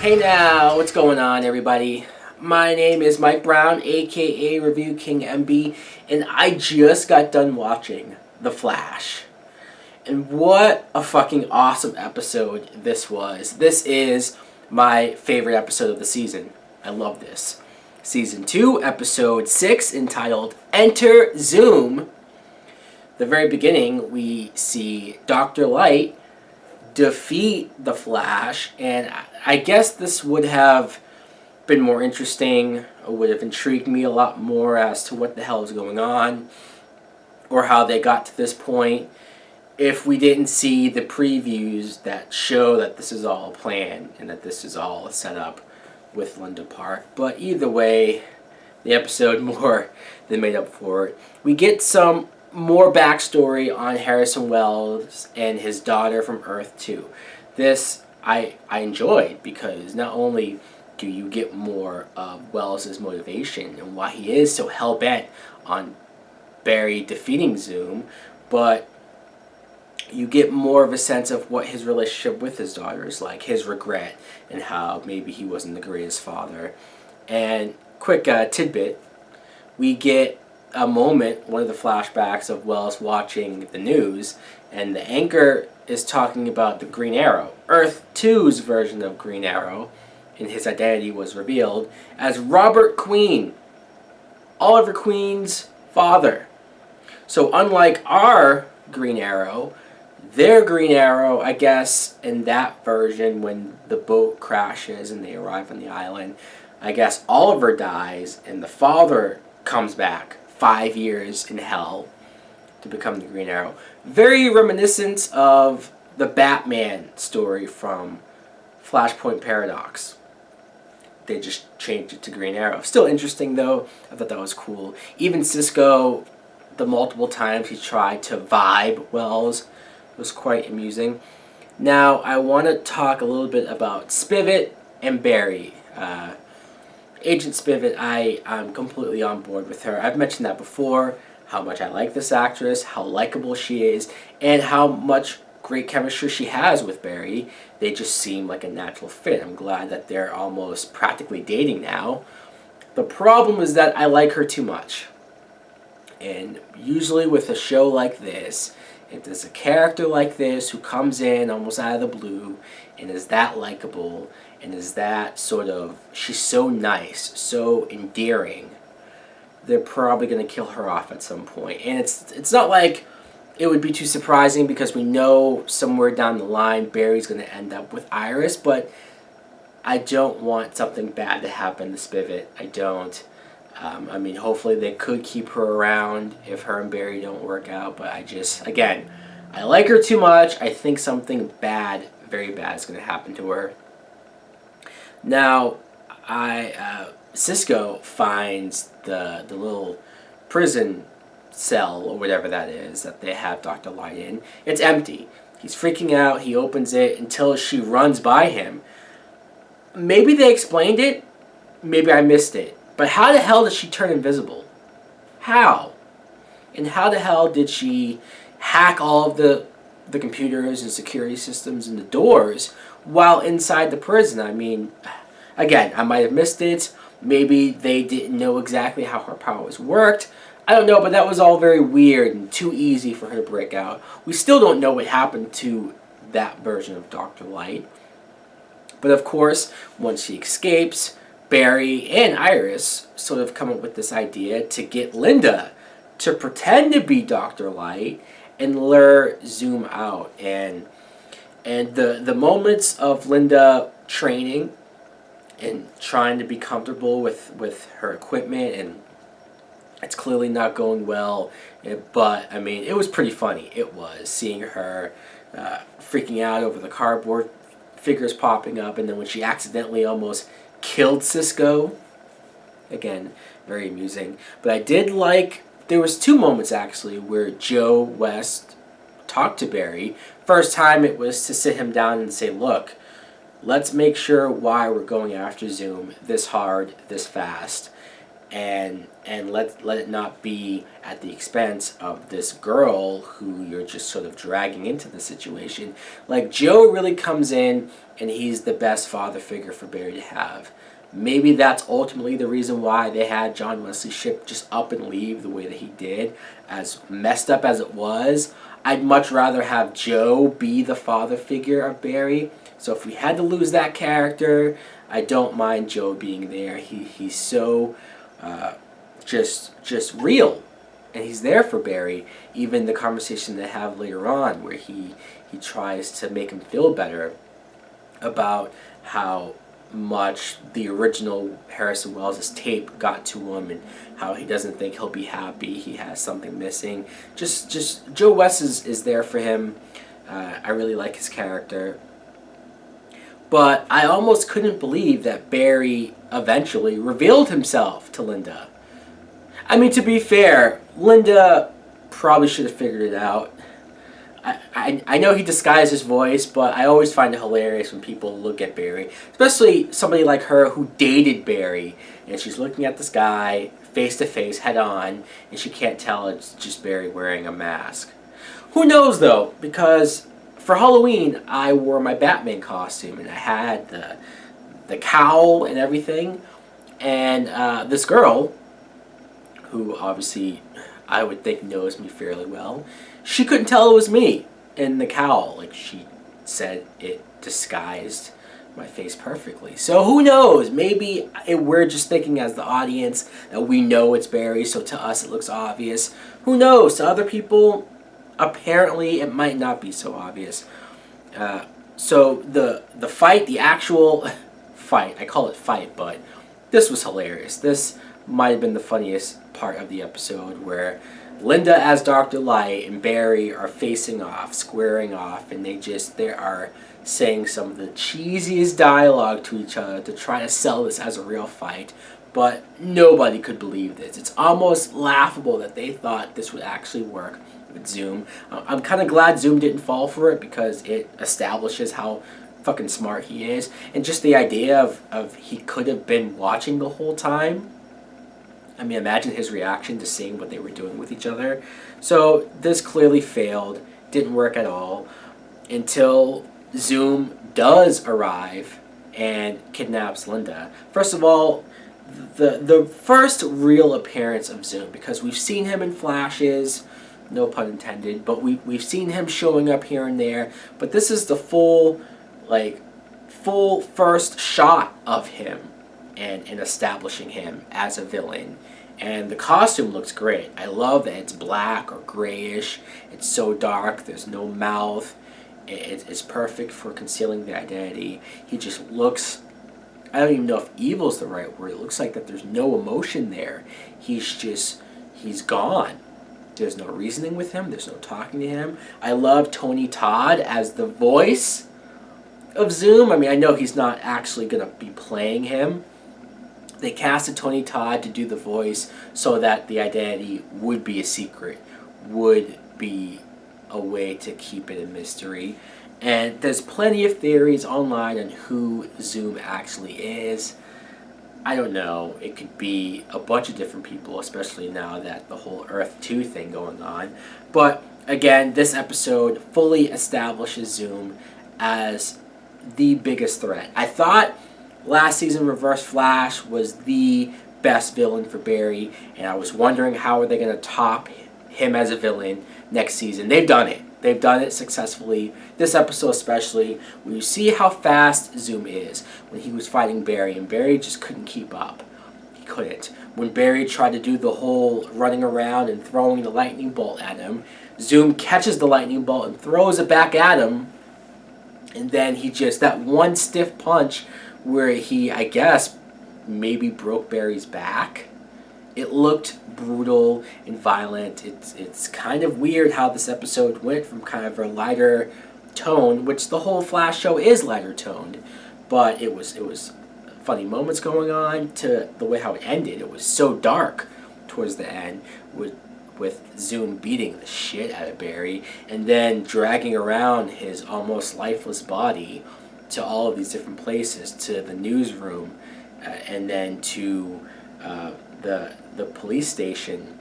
Hey now, what's going on, everybody? My name is Mike Brown, aka ReviewKingMB, and I just got done watching The Flash. And what a fucking awesome episode this was. This is my favorite episode of the season. I love this. Season 2, Episode 6, entitled Enter Zoom. The very beginning, we see Dr. Light defeat the Flash, and I guess this would have been more interesting, or would have intrigued me a lot more as to what the hell is going on, or how they got to this point, if we didn't see the previews that show that this is all a plan, and that this is all a setup with Linda Park. But either way, the episode more than made up for it. We get some more backstory on Harrison Wells and his daughter from Earth 2. This I enjoyed, because not only do you get more of Wells' motivation and why he is so hell-bent on Barry defeating Zoom, but you get more of a sense of what his relationship with his daughter is like, his regret, and how maybe he wasn't the greatest father. And quick tidbit, we get a moment, one of the flashbacks of Wells watching the news, and the anchor is talking about the Green Arrow, Earth 2's version of Green Arrow, and his identity was revealed as Robert Queen, Oliver Queen's father. So unlike our Green Arrow, their Green Arrow, I guess, in that version, when the boat crashes and they arrive on the island, I guess Oliver dies and the father comes back 5 years in hell to become the Green Arrow. Very reminiscent of the Batman story from Flashpoint Paradox. They just changed it to Green Arrow. Still interesting, though. I thought that was cool. Even Cisco, the multiple times he tried to vibe Wells, was quite amusing. Now, I want to talk a little bit about Spivot and Barry. Agent Spivot, I'm completely on board with her. I've mentioned that before, how much I like this actress, how likable she is, and how much great chemistry she has with Barry. They just seem like a natural fit. I'm glad that they're almost practically dating now. The problem is that I like her too much. And usually with a show like this, if there's a character like this who comes in almost out of the blue and is that likable and is that sort of, she's so nice, so endearing, they're probably going to kill her off at some point. And it's not like it would be too surprising, because we know somewhere down the line Barry's going to end up with Iris, but I don't want something bad to happen to Spivot. I don't. I mean, hopefully they could keep her around if her and Barry don't work out, but again, I like her too much. I think something bad, very bad, is going to happen to her. Now, Cisco finds the little prison cell, or whatever that is, that they have Dr. Light in. It's empty. He's freaking out. He opens it until she runs by him. Maybe they explained it. Maybe I missed it. But how the hell did she turn invisible? How? And how the hell did she hack all of the computers and security systems and the doors while inside the prison? I mean, again, I might have missed it. Maybe they didn't know exactly how her powers worked. I don't know, but that was all very weird and too easy for her to break out. We still don't know what happened to that version of Dr. Light. But of course, once she escapes, Barry and Iris sort of come up with this idea to get Linda to pretend to be Dr. Light and lure Zoom out. And the moments of Linda training and trying to be comfortable with her equipment, and it's clearly not going well, but I mean, it was pretty funny. It was, seeing her freaking out over the cardboard figures popping up, and then when she accidentally almost killed Cisco. Again, very amusing. But I did like, there was two moments actually where Joe West talked to Barry. First time it was to sit him down and say, look, let's make sure why we're going after Zoom this hard, this fast. and let it not be at the expense of this girl who you're just sort of dragging into the situation. Like, Joe really comes in and he's the best father figure for Barry to have. Maybe that's ultimately the reason why they had John Wesley Shipp just up and leave the way that he did. As messed up as it was, I'd much rather have Joe be the father figure of Barry. So if we had to lose that character, I don't mind Joe being there. He's so just real, and he's there for Barry. Even the conversation they have later on, where he tries to make him feel better about how much the original Harrison Wells' tape got to him, and how he doesn't think he'll be happy. He has something missing. Just Joe West is there for him. I really like his character. But I almost couldn't believe that Barry eventually revealed himself to Linda. I mean, to be fair, Linda probably should have figured it out. I know he disguised his voice, but I always find it hilarious when people look at Barry, especially somebody like her who dated Barry, and she's looking at this guy face to face, head on, and she can't tell it's just Barry wearing a mask. Who knows, though, because for Halloween, I wore my Batman costume, and I had the cowl and everything, and this girl, who obviously I would think knows me fairly well, she couldn't tell it was me in the cowl. Like, she said it disguised my face perfectly. So who knows? Maybe we're just thinking as the audience that we know it's Barry, so to us it looks obvious. Who knows? To other people, apparently it might not be so obvious. So the fight, the actual fight, I call it fight, but this was hilarious. This might have been the funniest part of the episode, where Linda as Dr. Light and Barry are facing off, squaring off, and they are saying some of the cheesiest dialogue to each other to try to sell this as a real fight, but nobody could believe this. It's almost laughable that they thought this would actually work with Zoom. I'm kind of glad Zoom didn't fall for it, because it establishes how fucking smart he is, and just the idea of he could have been watching the whole time. I mean, imagine his reaction to seeing what they were doing with each other. So this clearly failed, didn't work at all, until Zoom does arrive and kidnaps Linda. First of all, the first real appearance of Zoom, because we've seen him in flashes, no pun intended, but we've seen him showing up here and there, but this is the full first shot of him and establishing him as a villain. And the costume looks great. I love that it's black or grayish. It's so dark. There's no mouth. It's perfect for concealing the identity. He just looks, I don't even know if evil's the right word. It looks like that there's no emotion there. He's gone. There's no reasoning with him. There's no talking to him. I love Tony Todd as the voice of Zoom. I mean, I know he's not actually going to be playing him. They casted Tony Todd to do the voice so that the identity would be a secret, would be a way to keep it a mystery. And there's plenty of theories online on who Zoom actually is. I don't know. It could be a bunch of different people, especially now that the whole Earth 2 thing going on. But again, this episode fully establishes Zoom as the biggest threat. I thought last season Reverse Flash was the best villain for Barry, and I was wondering how are they going to top him as a villain next season. They've done it. They've done it successfully. This episode especially, when you see how fast Zoom is when he was fighting Barry, and Barry just couldn't keep up. He couldn't. When Barry tried to do the whole running around and throwing the lightning bolt at him, Zoom catches the lightning bolt and throws it back at him, and then he just, that one stiff punch where he, I guess, maybe broke Barry's back. It looked brutal and violent. It's kind of weird how this episode went from kind of a lighter tone, which the whole Flash show is lighter toned, but it was funny moments going on, to the way how it ended. It was so dark towards the end with Zoom beating the shit out of Barry and then dragging around his almost lifeless body to all of these different places, to the newsroom, and then to the police station,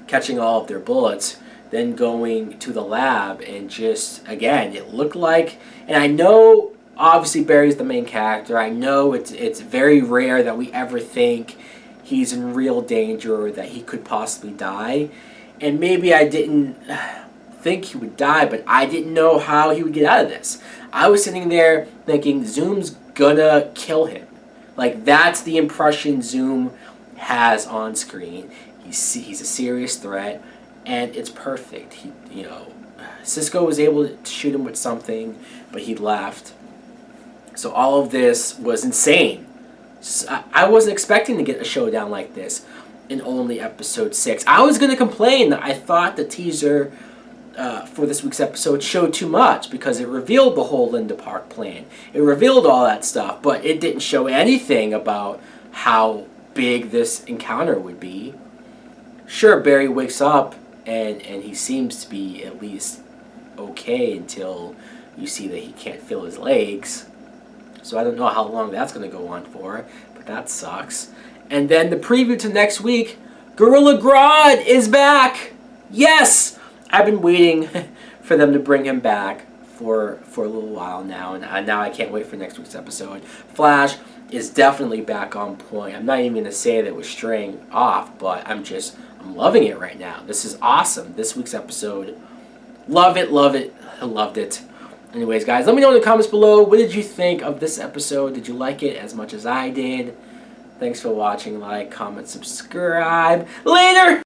catching all of their bullets, then going to the lab, and just, again, it looked like, and I know obviously Barry's the main character, I know it's very rare that we ever think he's in real danger or that he could possibly die, and maybe I didn't think he would die, but I didn't know how he would get out of this. I was sitting there thinking Zoom's gonna kill him. Like, that's the impression Zoom has on screen. He's a serious threat, and it's perfect. Cisco was able to shoot him with something, but he left. So all of this was insane. I wasn't expecting to get a showdown like this in only episode 6. I was going to complain that I thought the teaser for this week's episode showed too much because it revealed the whole Linda Park plan. It revealed all that stuff, but it didn't show anything about how big this encounter would be. Sure, Barry wakes up and he seems to be at least okay until you see that he can't feel his legs. So I don't know how long that's going to go on for, but that sucks. And then the preview to next week, Gorilla Grodd is back! Yes! I've been waiting for them to bring him back for a little while now, and now I can't wait for next week's episode. Flash is definitely back on point. I'm not even going to say that it was straying off, but I'm loving it right now. This is awesome. This week's episode, love it, I loved it. Anyways, guys, let me know in the comments below, what did you think of this episode? Did you like it as much as I did? Thanks for watching. Like, comment, subscribe. Later!